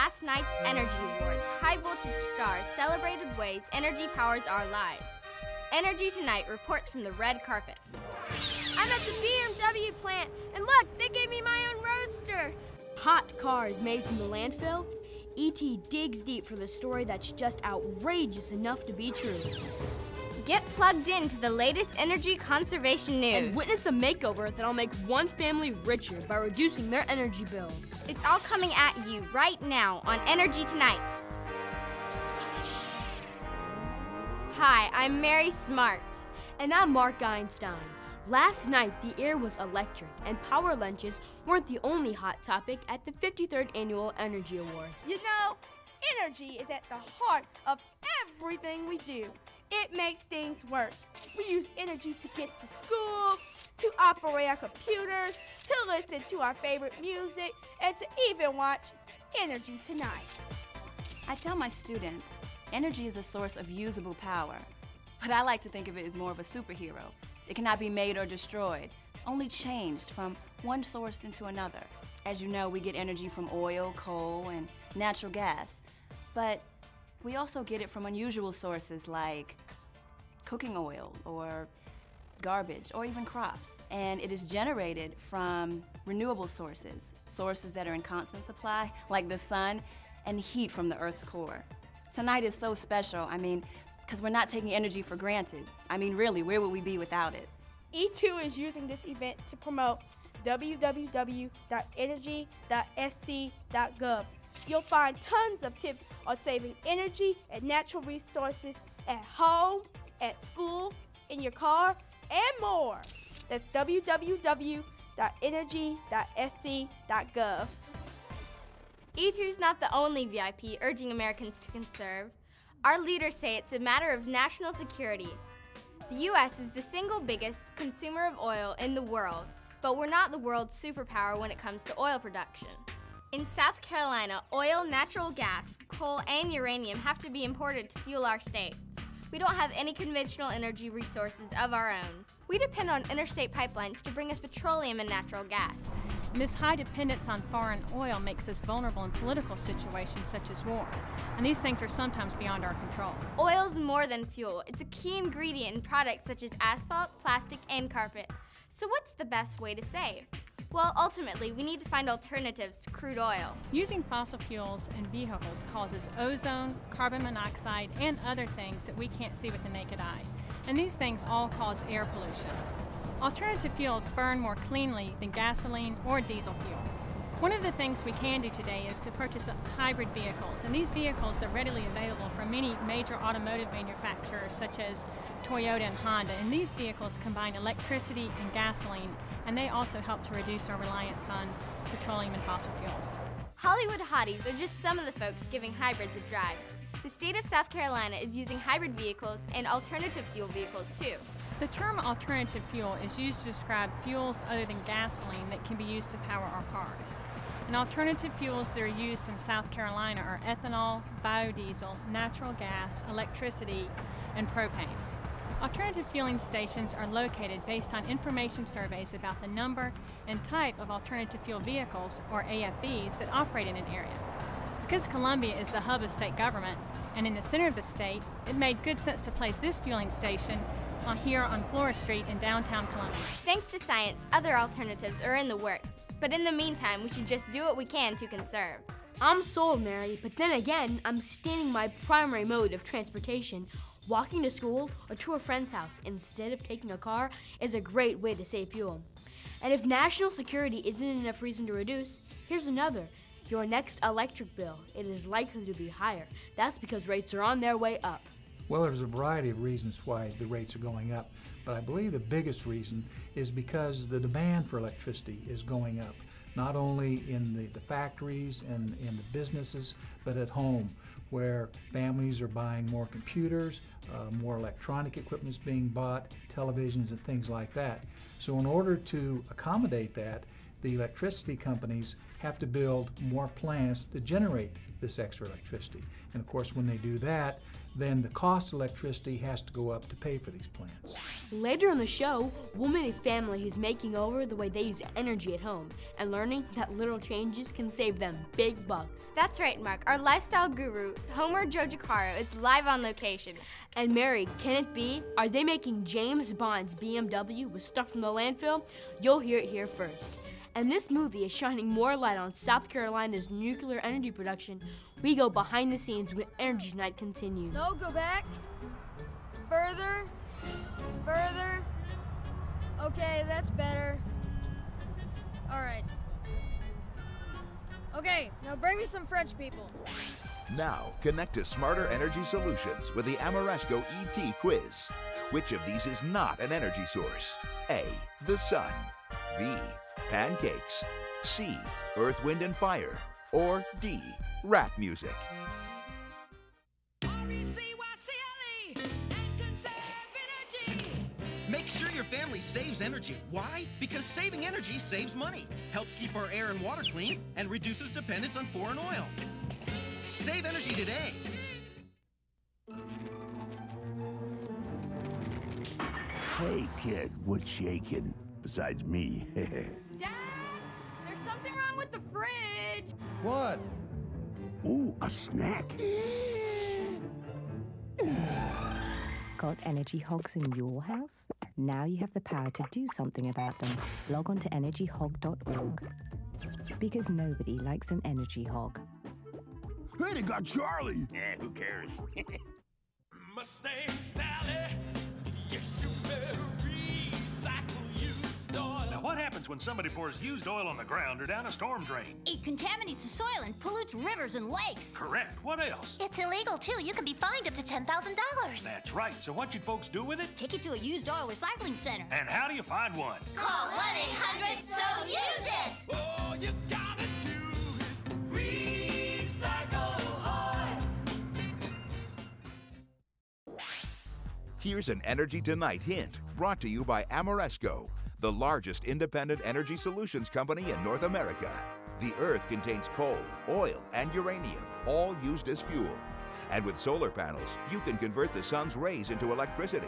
last night's Energy Awards, high-voltage stars celebrated ways energy powers our lives. Energy Tonight reports from the red carpet. I'm at the BMW plant, and look, they gave me my own roadster. Hot cars made from the landfill? E.T. digs deep for the story that's just outrageous enough to be true. Get plugged into the latest energy conservation news. And witness a makeover that'll make one family richer by reducing their energy bills. It's all coming at you right now on Energy Tonight. Hi, I'm Mary Smart. And I'm Mark Einstein. Last night, the air was electric, and power lunches weren't the only hot topic at the 53rd Annual Energy Awards. You know, energy is at the heart of everything we do. It makes things work. We use energy to get to school, to operate our computers, to listen to our favorite music, and to even watch Energy Tonight. I tell my students, energy is a source of usable power, but I like to think of it as more of a superhero. It cannot be made or destroyed, only changed from one source into another. As you know, we get energy from oil, coal, and natural gas, but we also get it from unusual sources like cooking oil or garbage or even crops. And it is generated from renewable sources, sources that are in constant supply, like the sun, and heat from the Earth's core. Tonight is so special, because we're not taking energy for granted. Really, where would we be without it? E2 is using this event to promote www.energy.sc.gov. You'll find tons of tips on saving energy and natural resources at home, at school, in your car, and more. That's www.energy.sc.gov. E2's not the only VIP urging Americans to conserve. Our leaders say it's a matter of national security. The U.S. is the single biggest consumer of oil in the world, but we're not the world's superpower when it comes to oil production. In South Carolina, oil, natural gas, coal, and uranium have to be imported to fuel our state. We don't have any conventional energy resources of our own. We depend on interstate pipelines to bring us petroleum and natural gas. And this high dependence on foreign oil makes us vulnerable in political situations such as war. And these things are sometimes beyond our control. Oil's more than fuel. It's a key ingredient in products such as asphalt, plastic, and carpet. So what's the best way to save? Well, ultimately, we need to find alternatives to crude oil. Using fossil fuels in vehicles causes ozone, carbon monoxide, and other things that we can't see with the naked eye. And these things all cause air pollution. Alternative fuels burn more cleanly than gasoline or diesel fuel. One of the things we can do today is to purchase hybrid vehicles, and these vehicles are readily available from many major automotive manufacturers such as Toyota and Honda, and these vehicles combine electricity and gasoline, and they also help to reduce our reliance on petroleum and fossil fuels. Hollywood hotties are just some of the folks giving hybrids a drive. The state of South Carolina is using hybrid vehicles and alternative fuel vehicles too. The term alternative fuel is used to describe fuels other than gasoline that can be used to power our cars. And alternative fuels that are used in South Carolina are ethanol, biodiesel, natural gas, electricity, and propane. Alternative fueling stations are located based on information surveys about the number and type of alternative fuel vehicles, or AFVs, that operate in an area. Because Columbia is the hub of state government and in the center of the state, it made good sense to place this fueling station here on Flora Street in downtown Columbia. Thanks to science, other alternatives are in the works. But in the meantime, we should just do what we can to conserve. I'm sold, Mary, but then again, I'm standing my primary mode of transportation. Walking to school or to a friend's house instead of taking a car is a great way to save fuel. And if national security isn't enough reason to reduce, here's another. Your next electric bill, it is likely to be higher. That's because rates are on their way up. Well, there's a variety of reasons why the rates are going up, but I believe the biggest reason is because the demand for electricity is going up, not only in the factories and in the businesses, but at home, where families are buying more computers, more electronic equipment is being bought, televisions and things like that. So in order to accommodate that, the electricity companies have to build more plants to generate this extra electricity. And of course, when they do that, then the cost of electricity has to go up to pay for these plants. Later in the show, we'll meet a family who's making over the way they use energy at home and learning that little changes can save them big bucks. That's right, Mark. Our lifestyle guru, Homer Jojicaro, is live on location. And Mary, can it be? Are they making James Bond's BMW with stuff from the landfill? You'll hear it here first. And this movie is shining more light on South Carolina's nuclear energy production. We go behind the scenes when Energy Night continues. No, go back. Further. Further. Okay, that's better. All right. Okay, now bring me some French people. Now, connect to smarter energy solutions with the Amoresco ET quiz. Which of these is not an energy source? A, the sun. B, pancakes. C, earth, wind, and fire. Or D, rap music. Make sure your family saves energy. Why? Because saving energy saves money, helps keep our air and water clean, and reduces dependence on foreign oil. Save energy today. Hey, kid, what's shaking? Besides me. Dad, there's something wrong with the fridge. What? Ooh, a snack. Got energy hogs in your house? Now you have the power to do something about them. Log on to energyhog.org. Because nobody likes an energy hog. Hey, they got Charlie! Who cares? Mustang Sally, yes, you better recycle used oil. Now, what happens when somebody pours used oil on the ground or down a storm drain? It contaminates the soil and pollutes rivers and lakes. Correct. What else? It's illegal, too. You can be fined up to $10,000. That's right. So what should folks do with it? Take it to a used oil recycling center. And how do you find one? Call 1-800-SO-USE-IT. All you gotta do is recycle oil. Here's an Energy Tonight hint brought to you by Amoresco, the largest independent energy solutions company in North America. The Earth contains coal, oil, and uranium, all used as fuel. And with solar panels, you can convert the sun's rays into electricity.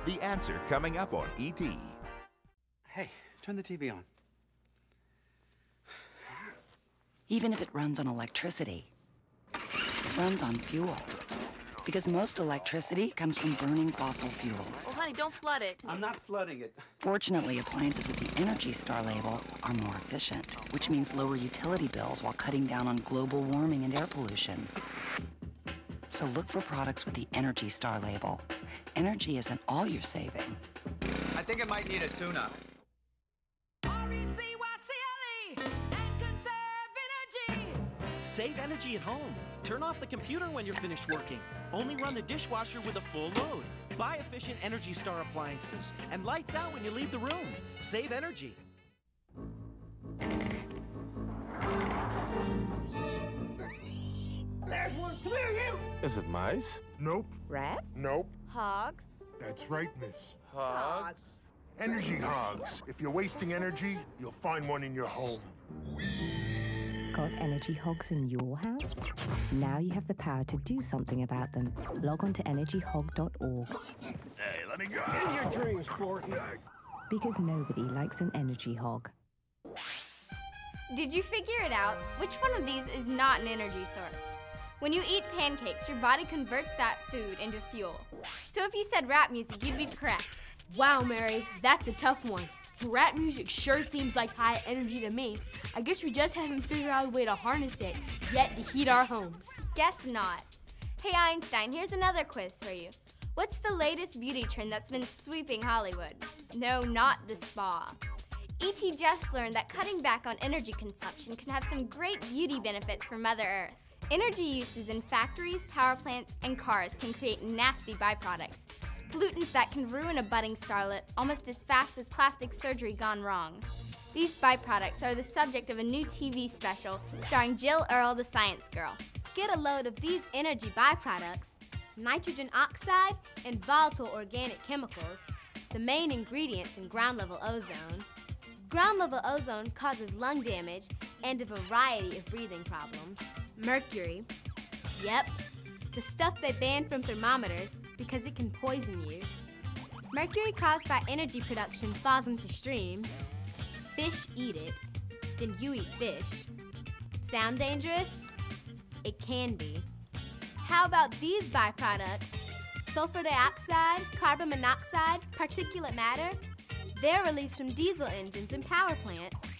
The answer coming up on ET. Hey, turn the TV on. Even if it runs on electricity, it runs on fuel. Because most electricity comes from burning fossil fuels. Oh, honey, don't flood it. I'm not flooding it. Fortunately, appliances with the Energy Star label are more efficient, which means lower utility bills while cutting down on global warming and air pollution. So look for products with the Energy Star label. Energy isn't all you're saving. I think it might need a tune-up. Save energy at home. Turn off the computer when you're finished working. Only run the dishwasher with a full load. Buy efficient Energy Star appliances. And lights out when you leave the room. Save energy. There's one. Come here, you! Is it mice? Nope. Rats? Nope. Hogs? That's right, miss. Hogs? Energy hogs. If you're wasting energy, you'll find one in your home. Got energy hogs in your house? Now you have the power to do something about them. Log on to energyhog.org. Hey, let me go. In your dreams, Porky. Because nobody likes an energy hog. Did you figure it out? Which one of these is not an energy source? When you eat pancakes, your body converts that food into fuel. So if you said rap music, you'd be correct. Wow, Mary, that's a tough one. Rap music sure seems like high energy to me. I guess we just haven't figured out a way to harness it yet to heat our homes. Guess not. Hey Einstein, here's another quiz for you. What's the latest beauty trend that's been sweeping Hollywood? No, not the spa. E.T. just learned that cutting back on energy consumption can have some great beauty benefits for Mother Earth. Energy uses in factories, power plants, and cars can create nasty byproducts. Pollutants that can ruin a budding starlet almost as fast as plastic surgery gone wrong. These byproducts are the subject of a new TV special starring Jill Earl, the science girl. Get a load of these energy byproducts, nitrogen oxide and volatile organic chemicals, the main ingredients in ground-level ozone. Ground-level ozone causes lung damage and a variety of breathing problems. Mercury. Yep. The stuff they ban from thermometers because it can poison you. Mercury caused by energy production falls into streams. Fish eat it. Then you eat fish. Sound dangerous? It can be. How about these byproducts? Sulfur dioxide, carbon monoxide, particulate matter? They're released from diesel engines and power plants.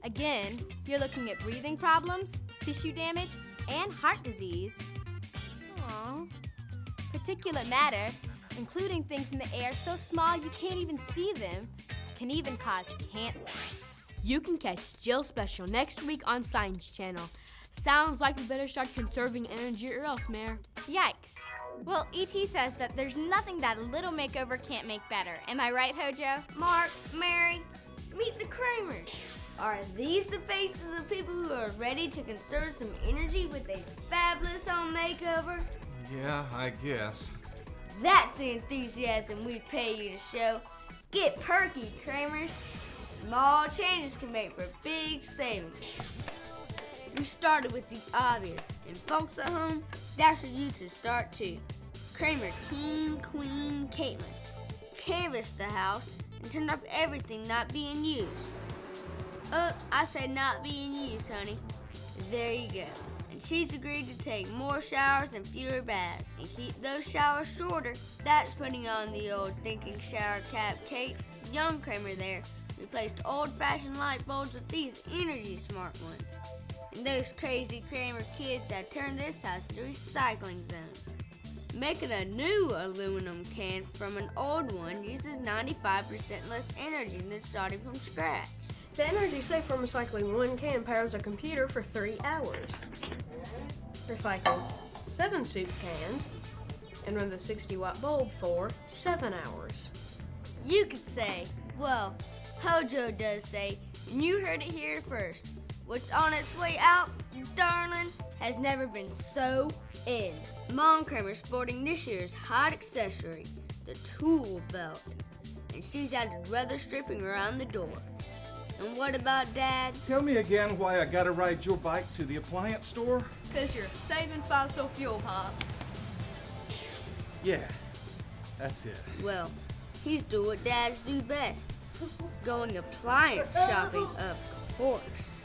Again, you're looking at breathing problems, tissue damage, and heart disease. Aww. Particulate matter, including things in the air so small you can't even see them, can even cause cancer. You can catch Jill's special next week on Science Channel. Sounds like we better start conserving energy or else, Mayor. Yikes. Well, E.T. says that there's nothing that a little makeover can't make better. Am I right, Hojo? Mark, Mary, meet the KRAMERs. Are these the faces of people who are ready to conserve some energy with a fabulous home makeover? Yeah, I guess. That's the enthusiasm we pay you to show. Get perky, KRAMERs. Small changes can make for big savings. We started with the obvious, and folks at home, that's where you should start too. KRAMER King, Queen, Caitlin. Canvassed the house and turned off everything not being used. Oops, I said not being used, honey. There you go. And she's agreed to take more showers and fewer baths, and keep those showers shorter. That's putting on the old thinking shower cap, Kate. Young KRAMER there replaced old-fashioned light bulbs with these energy-smart ones. And those crazy KRAMER kids have turned this house into a recycling zone. Making a new aluminum can from an old one uses 95% less energy than starting from scratch. The energy saved from recycling one can powers a computer for 3 hours. Recycle 7 soup cans and run the 60-watt bulb for 7 hours. You could say, well, Hojo does say, and you heard it here first. What's on its way out, darling, has never been so in. Mom KRAMER sporting this year's hot accessory, the tool belt. And she's added rubber stripping around the door. And what about Dad? Tell me again why I gotta ride your bike to the appliance store? Because you're saving fossil fuel, Pops. Yeah, that's it. Well, he's doing what dads do best. Going appliance shopping, of course.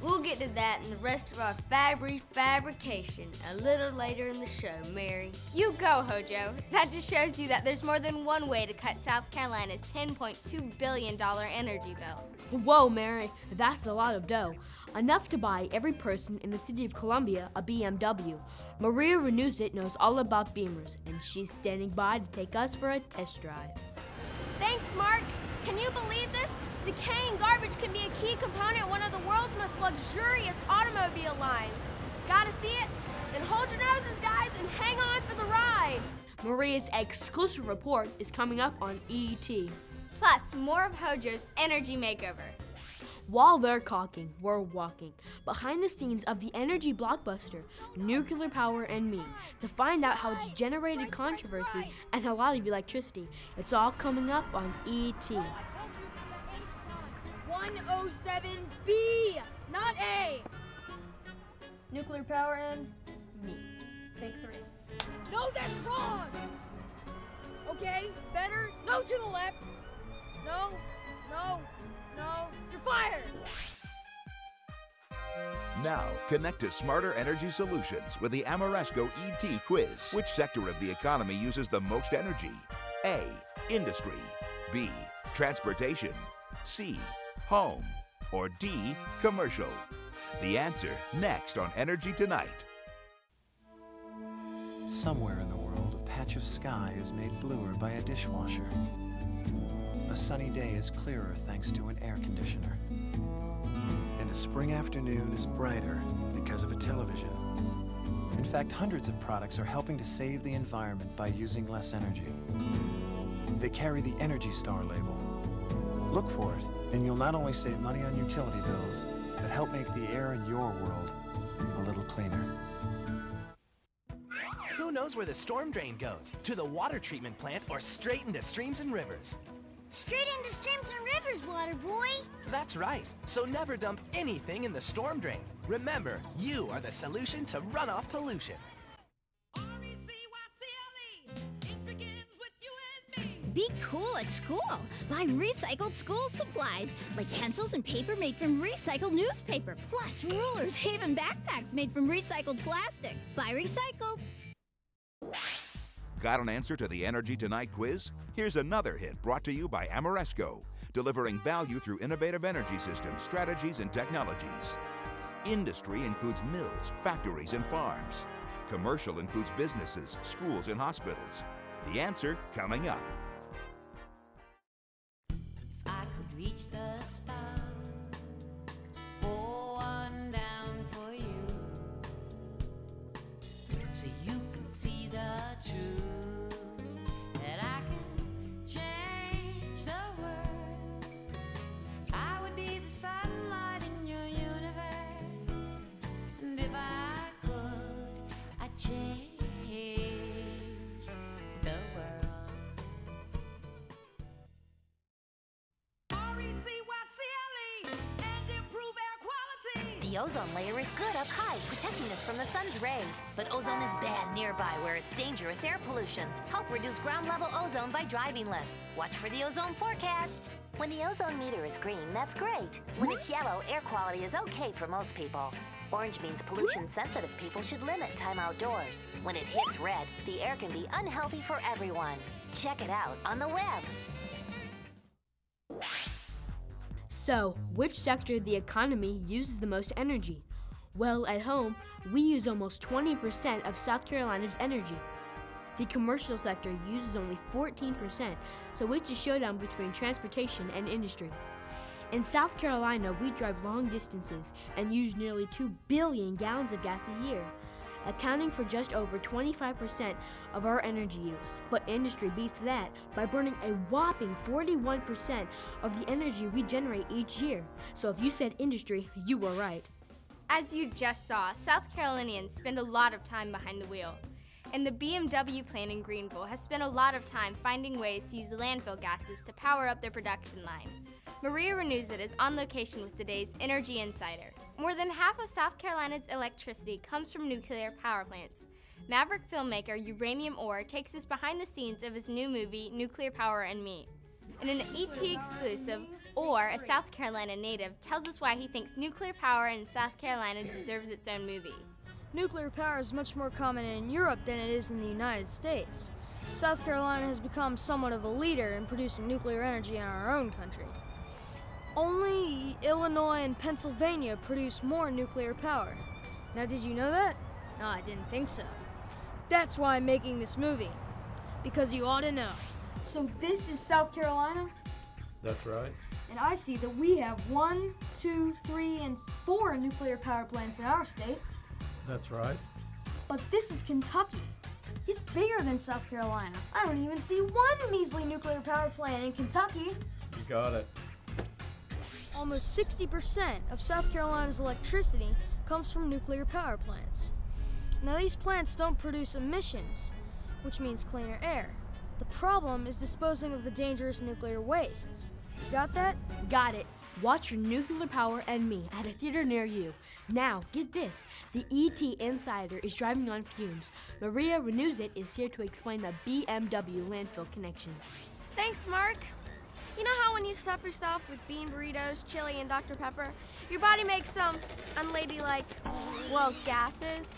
We'll get to that and the rest of our fabrication a little later in the show, Mary. You go, Hojo. That just shows you that there's more than one way to cut South Carolina's $10.2 billion energy bill. Whoa, Mary, that's a lot of dough. Enough to buy every person in the city of Columbia a BMW. Maria Renuzit knows all about Beamers, and she's standing by to take us for a test drive. Thanks, Mark. Can you believe this? Decaying garbage can be a key component of one of the world's most luxurious automobile lines. Gotta see it? Then hold your noses, guys, and hang on for the ride. Maria's exclusive report is coming up on E.T. Plus, more of Hojo's energy makeover. While they're caulking, we're walking behind the scenes of the energy blockbuster, Nuclear Power and Me, to find out how it's generated controversy and a lot of electricity. It's all coming up on E.T. 107B, not A. Nuclear power and me. Take 3. No, that's wrong. Okay, better. No to the left. No, no, no. You're fired. Now, connect to smarter energy solutions with the Amoresco ET quiz. Which sector of the economy uses the most energy? A, industry. B, transportation. C, home. Or D, commercial. The answer next on Energy Tonight. Somewhere in the world, a patch of sky is made bluer by a dishwasher. A sunny day is clearer thanks to an air conditioner. And a spring afternoon is brighter because of a television. In fact, hundreds of products are helping to save the environment by using less energy. They carry the Energy Star label. Look for it, and you'll not only save money on utility bills, but help make the air in your world a little cleaner. Who knows where the storm drain goes? To the water treatment plant or straight into streams and rivers? Straight into streams and rivers, water boy. That's right. So never dump anything in the storm drain. Remember, you are the solution to runoff pollution. R-E-C-Y-C-L-E. It begins with you and me. Be cool at school. Buy recycled school supplies, like pencils and paper made from recycled newspaper, plus rulers, even backpacks made from recycled plastic. Buy recycled. Got an answer to the Energy Tonight quiz? Here's another hit brought to you by Amoresco, delivering value through innovative energy systems, strategies, and technologies. Industry includes mills, factories, and farms. Commercial includes businesses, schools, and hospitals. The answer coming up. I could reach the stars, pour one down for you, so you can see the truth, that I can change the world. I would be the sunlight in your universe, and if I could, I'd change the world. The ozone layer is good up high, protecting us from the sun's rays. But ozone is bad nearby, where it's dangerous air pollution. Help reduce ground-level ozone by driving less. Watch for the ozone forecast. When the ozone meter is green, that's great. When it's yellow, air quality is okay for most people. Orange means pollution-sensitive people should limit time outdoors. When it hits red, the air can be unhealthy for everyone. Check it out on the web. So, which sector of the economy uses the most energy? Well, at home, we use almost 20% of South Carolina's energy. The commercial sector uses only 14%, so it's a showdown between transportation and industry. In South Carolina, we drive long distances and use nearly 2 billion gallons of gas a year, accounting for just over 25% of our energy use. But industry beats that by burning a whopping 41% of the energy we generate each year. So if you said industry, you were right. As you just saw, South Carolinians spend a lot of time behind the wheel. And the BMW plant in Greenville has spent a lot of time finding ways to use landfill gases to power up their production line. Maria Renuzit is on location with today's Energy Insider. More than half of South Carolina's electricity comes from nuclear power plants. Maverick filmmaker Uranium Ore takes us behind the scenes of his new movie, Nuclear Power and Me. In an ET exclusive, Orr, a South Carolina native, tells us why he thinks nuclear power in South Carolina deserves its own movie. Nuclear power is much more common in Europe than it is in the United States. South Carolina has become somewhat of a leader in producing nuclear energy in our own country. Only Illinois and Pennsylvania produce more nuclear power. Now, did you know that? No, I didn't think so. That's why I'm making this movie, because you ought to know. So this is South Carolina? That's right. And I see that we have 1, 2, 3, and 4 nuclear power plants in our state. That's right. But this is Kentucky. It's bigger than South Carolina. I don't even see one measly nuclear power plant in Kentucky. You got it. Almost 60% of South Carolina's electricity comes from nuclear power plants. Now, these plants don't produce emissions, which means cleaner air. The problem is disposing of the dangerous nuclear wastes. Got that? Got it. Watch for Nuclear Power and Me at a theater near you. Now, get this. The ET Insider is driving on fumes. Maria Renuzit is here to explain the BMW landfill connection. Thanks, Mark. You know how when you stuff yourself with bean burritos, chili, and Dr. Pepper, your body makes some unladylike, well, gases?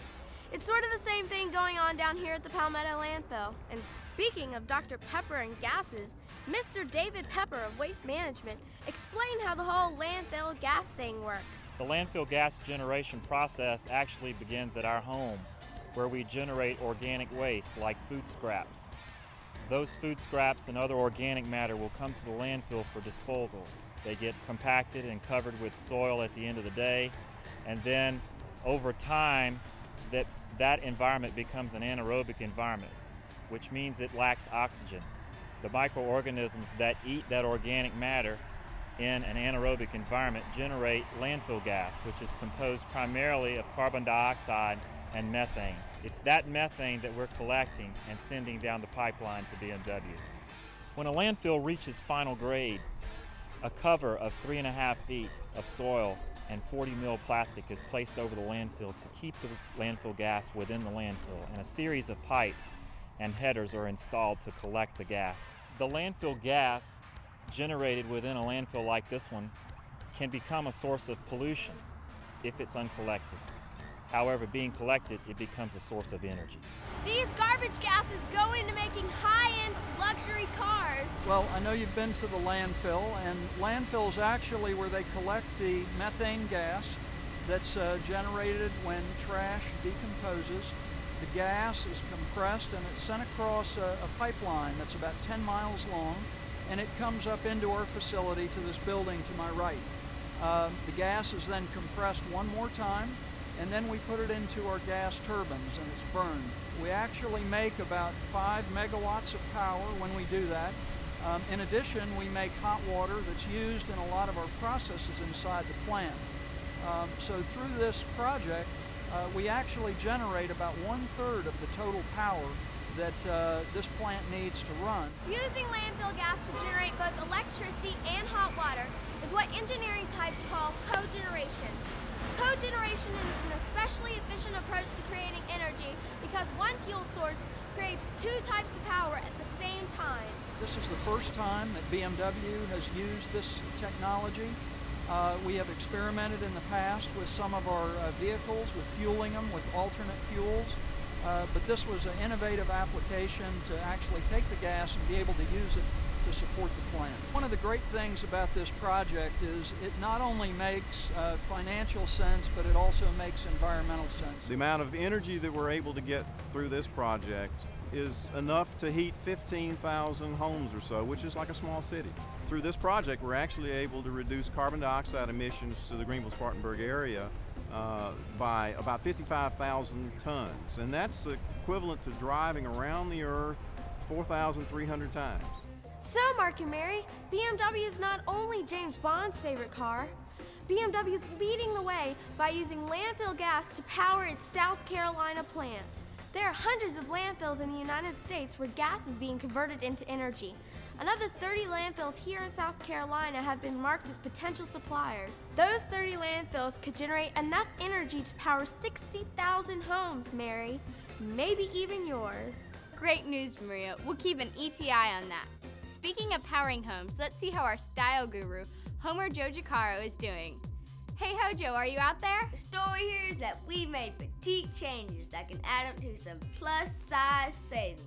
It's sort of the same thing going on down here at the Palmetto landfill. And speaking of Dr. Pepper and gases, Mr. David Pepper of Waste Management explained how the whole landfill gas thing works. The landfill gas generation process actually begins at our home, where we generate organic waste like food scraps. Those food scraps and other organic matter will come to the landfill for disposal. They get compacted and covered with soil at the end of the day, and then over time that environment becomes an anaerobic environment, which means it lacks oxygen. The microorganisms that eat that organic matter in an anaerobic environment generate landfill gas, which is composed primarily of carbon dioxide and methane. It's that methane that we're collecting and sending down the pipeline to BMW. When a landfill reaches final grade, a cover of 3.5 feet of soil and 40 mil plastic is placed over the landfill to keep the landfill gas within the landfill, and a series of pipes and headers are installed to collect the gas. The landfill gas generated within a landfill like this one can become a source of pollution if it's uncollected. However, being collected, it becomes a source of energy. These garbage gases go into making high-end luxury cars. Well, I know you've been to the landfill, and landfill is actually where they collect the methane gas that's generated when trash decomposes. The gas is compressed and it's sent across a pipeline that's about 10 miles long, and it comes up into our facility to this building to my right. The gas is then compressed one more time, and then we put it into our gas turbines and it's burned. We actually make about 5 megawatts of power when we do that. In addition, we make hot water that's used in a lot of our processes inside the plant. So through this project, we actually generate about 1/3 of the total power that this plant needs to run. Using landfill gas to generate both electricity and hot water is what engineering types call cogeneration. Cogeneration is an especially efficient approach to creating energy because one fuel source creates 2 types of power at the same time. This is the first time that BMW has used this technology. We have experimented in the past with some of our vehicles with fueling them with alternate fuels, but this was an innovative application to actually take the gas and be able to use it to support the plant. One of the great things about this project is it not only makes financial sense, but it also makes environmental sense. The amount of energy that we're able to get through this project is enough to heat 15,000 homes or so, which is like a small city. Through this project, we're actually able to reduce carbon dioxide emissions to the Greenville-Spartanburg area by about 55,000 tons, and that's equivalent to driving around the Earth 4,300 times. So, Mark and Mary, BMW is not only James Bond's favorite car. BMW is leading the way by using landfill gas to power its South Carolina plant. There are hundreds of landfills in the United States where gas is being converted into energy. Another 30 landfills here in South Carolina have been marked as potential suppliers. Those 30 landfills could generate enough energy to power 60,000 homes, Mary. Maybe even yours. Great news, Maria. We'll keep an ETI on that. Speaking of powering homes, let's see how our style guru, Homer Joe Jacaro, is doing. Hey Hojo, are you out there? The story here is that we made petite changes that can add up to some plus-size savings.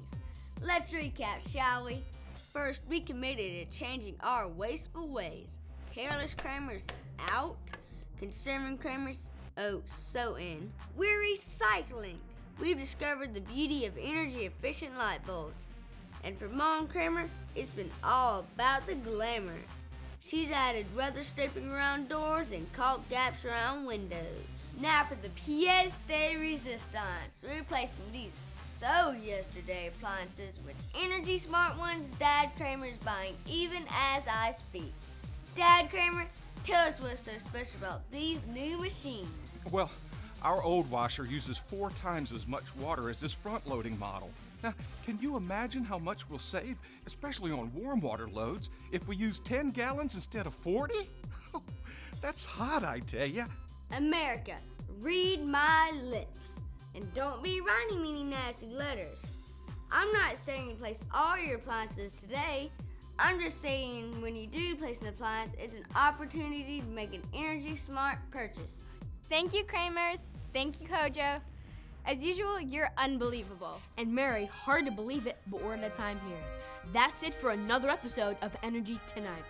Let's recap, shall we? First, we committed to changing our wasteful ways. Careless KRAMER's out, conserving KRAMER's oh so in. We're recycling. We've discovered the beauty of energy-efficient light bulbs. And for Mom KRAMER, it's been all about the glamour. She's added weather stripping around doors and caulk gaps around windows. Now for the pièce de résistance, we're replacing these so yesterday appliances with energy smart ones Dad KRAMER is buying even as I speak. Dad KRAMER, tell us what's so special about these new machines. Well, our old washer uses 4 times as much water as this front-loading model. Now, can you imagine how much we'll save, especially on warm water loads, if we use 10 gallons instead of 40? That's hot, I tell ya. America, read my lips. And don't be writing me any nasty letters. I'm not saying replace all your appliances today. I'm just saying when you do place an appliance, it's an opportunity to make an energy-smart purchase. Thank you, KRAMERs. Thank you, Hojo. As usual, you're unbelievable. And Mary, hard to believe it, but we're at a time here. That's it for another episode of Energy Tonight.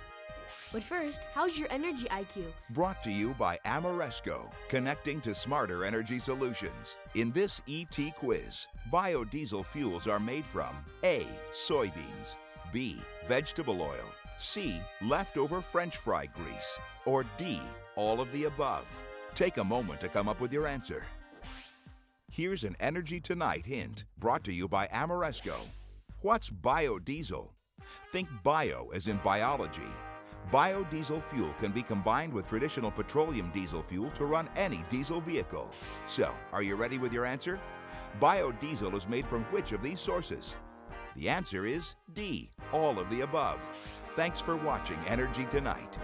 But first, how's your energy IQ? Brought to you by Amoresco, connecting to smarter energy solutions. In this ET quiz, biodiesel fuels are made from A, soybeans, B, vegetable oil, C, leftover French fry grease, or D, all of the above. Take a moment to come up with your answer. Here's an Energy Tonight hint, brought to you by Amoresco. What's biodiesel? Think bio as in biology. Biodiesel fuel can be combined with traditional petroleum diesel fuel to run any diesel vehicle. So, are you ready with your answer? Biodiesel is made from which of these sources? The answer is D, all of the above. Thanks for watching Energy Tonight.